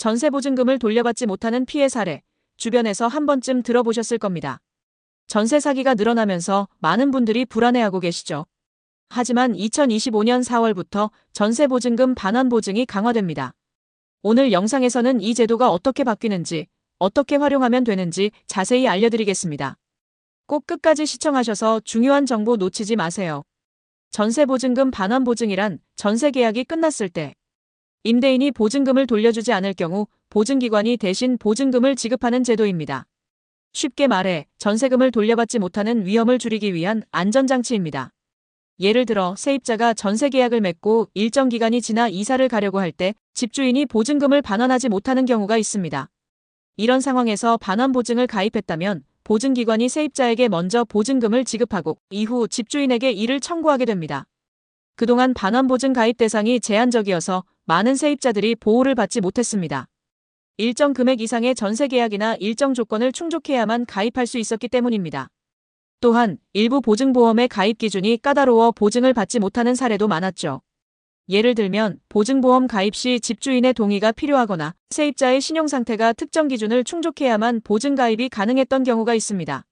전세보증금을 돌려받지 못하는 피해 사례, 주변에서 한 번쯤 들어보셨을 겁니다. 전세 사기가 늘어나면서 많은 분들이 불안해하고 계시죠. 하지만 2025년 4월부터 전세보증금 반환 보증이 강화됩니다. 오늘 영상에서는 이 제도가 어떻게 바뀌는지, 어떻게 활용하면 되는지 자세히 알려드리겠습니다. 꼭 끝까지 시청하셔서 중요한 정보 놓치지 마세요. 전세보증금 반환 보증이란 전세 계약이 끝났을 때 임대인이 보증금을 돌려주지 않을 경우 보증기관이 대신 보증금을 지급하는 제도입니다. 쉽게 말해 전세금을 돌려받지 못하는 위험을 줄이기 위한 안전장치입니다. 예를 들어 세입자가 전세 계약을 맺고 일정 기간이 지나 이사를 가려고 할 때 집주인이 보증금을 반환하지 못하는 경우가 있습니다. 이런 상황에서 반환 보증을 가입했다면 보증기관이 세입자에게 먼저 보증금을 지급하고 이후 집주인에게 이를 청구하게 됩니다. 그동안 반환보증 가입 대상이 제한적이어서 많은 세입자들이 보호를 받지 못했습니다. 일정 금액 이상의 전세 계약이나 일정 조건을 충족해야만 가입할 수 있었기 때문입니다. 또한 일부 보증보험의 가입 기준이 까다로워 보증을 받지 못하는 사례도 많았죠. 예를 들면 보증보험 가입 시 집주인의 동의가 필요하거나 세입자의 신용상태가 특정 기준을 충족해야만 보증 가입이 가능했던 경우가 있습니다.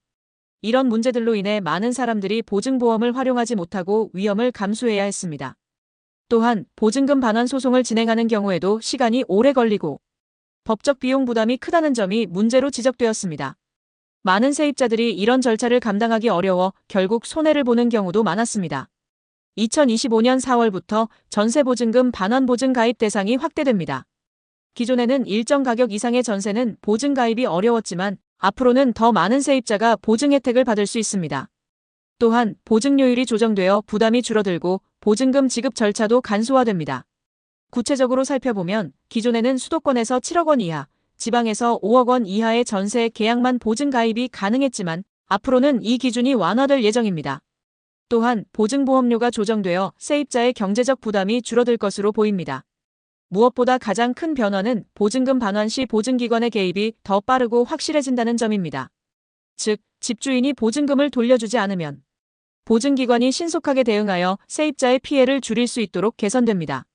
이런 문제들로 인해 많은 사람들이 보증보험을 활용하지 못하고 위험을 감수해야 했습니다. 또한 보증금 반환 소송을 진행하는 경우에도 시간이 오래 걸리고 법적 비용 부담이 크다는 점이 문제로 지적되었습니다. 많은 세입자들이 이런 절차를 감당하기 어려워 결국 손해를 보는 경우도 많았습니다. 2025년 4월부터 전세보증금 반환 보증 가입 대상이 확대됩니다. 기존에는 일정 가격 이상의 전세는 보증 가입이 어려웠지만 앞으로는 더 많은 세입자가 보증 혜택을 받을 수 있습니다. 또한 보증료율이 조정되어 부담이 줄어들고 보증금 지급 절차도 간소화됩니다. 구체적으로 살펴보면 기존에는 수도권에서 7억 원 이하, 지방에서 5억 원 이하의 전세 계약만 보증 가입이 가능했지만 앞으로는 이 기준이 완화될 예정입니다. 또한 보증보험료가 조정되어 세입자의 경제적 부담이 줄어들 것으로 보입니다. 무엇보다 가장 큰 변화는 보증금 반환 시 보증기관의 개입이 더 빠르고 확실해진다는 점입니다. 즉, 집주인이 보증금을 돌려주지 않으면 보증기관이 신속하게 대응하여 세입자의 피해를 줄일 수 있도록 개선됩니다.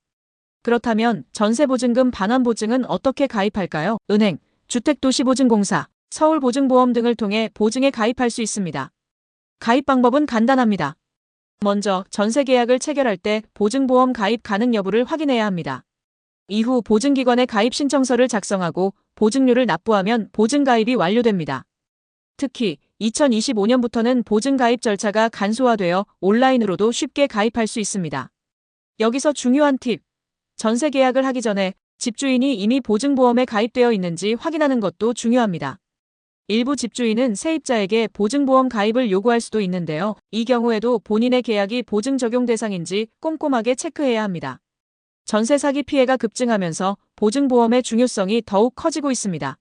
그렇다면 전세보증금 반환 보증은 어떻게 가입할까요? 은행, 주택도시보증공사, 서울보증보험 등을 통해 보증에 가입할 수 있습니다. 가입 방법은 간단합니다. 먼저 전세 계약을 체결할 때 보증보험 가입 가능 여부를 확인해야 합니다. 이후 보증기관에 가입 신청서를 작성하고 보증료를 납부하면 보증가입이 완료됩니다. 특히 2025년부터는 보증가입 절차가 간소화되어 온라인으로도 쉽게 가입할 수 있습니다. 여기서 중요한 팁. 전세 계약을 하기 전에 집주인이 이미 보증보험에 가입되어 있는지 확인하는 것도 중요합니다. 일부 집주인은 세입자에게 보증보험 가입을 요구할 수도 있는데요. 이 경우에도 본인의 계약이 보증 적용 대상인지 꼼꼼하게 체크해야 합니다. 전세 사기 피해가 급증하면서 보증보험의 중요성이 더욱 커지고 있습니다.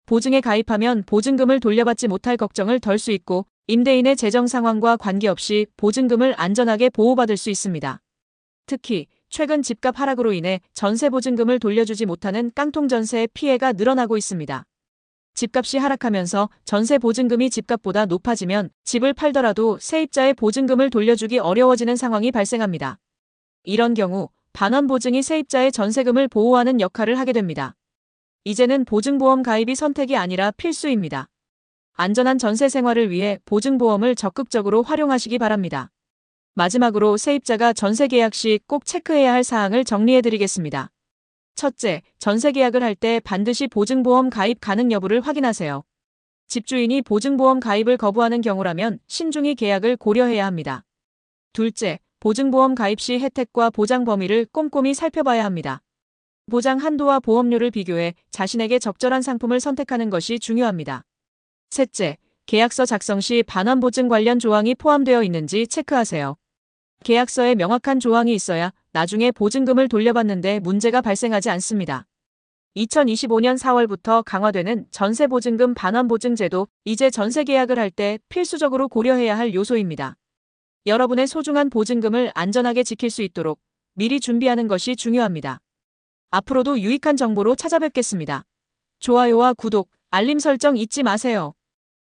보증에 가입하면 보증금을 돌려받지 못할 걱정을 덜 수 있고 임대인의 재정 상황과 관계없이 보증금을 안전하게 보호받을 수 있습니다. 특히 최근 집값 하락으로 인해 전세 보증금을 돌려주지 못하는 깡통 전세의 피해가 늘어나고 있습니다. 집값이 하락하면서 전세 보증금이 집값보다 높아지면 집을 팔더라도 세입자의 보증금을 돌려주기 어려워지는 상황이 발생합니다. 이런 경우 반환 보증이 세입자의 전세금을 보호하는 역할을 하게 됩니다. 이제는 보증보험 가입이 선택이 아니라 필수입니다. 안전한 전세 생활을 위해 보증보험을 적극적으로 활용하시기 바랍니다. 마지막으로 세입자가 전세 계약 시 꼭 체크해야 할 사항을 정리해드리겠습니다. 첫째, 전세 계약을 할 때 반드시 보증보험 가입 가능 여부를 확인하세요. 집주인이 보증보험 가입을 거부하는 경우라면 신중히 계약을 고려해야 합니다. 둘째, 보증보험 가입 시 혜택과 보장 범위를 꼼꼼히 살펴봐야 합니다. 보장 한도와 보험료를 비교해 자신에게 적절한 상품을 선택하는 것이 중요합니다. 셋째, 계약서 작성 시 반환 보증 관련 조항이 포함되어 있는지 체크하세요. 계약서에 명확한 조항이 있어야 나중에 보증금을 돌려받는데 문제가 발생하지 않습니다. 2025년 4월부터 강화되는 전세보증금 반환 보증 제도, 이제 전세 계약을 할 때 필수적으로 고려해야 할 요소입니다. 여러분의 소중한 보증금을 안전하게 지킬 수 있도록 미리 준비하는 것이 중요합니다. 앞으로도 유익한 정보로 찾아뵙겠습니다. 좋아요와 구독, 알림 설정 잊지 마세요.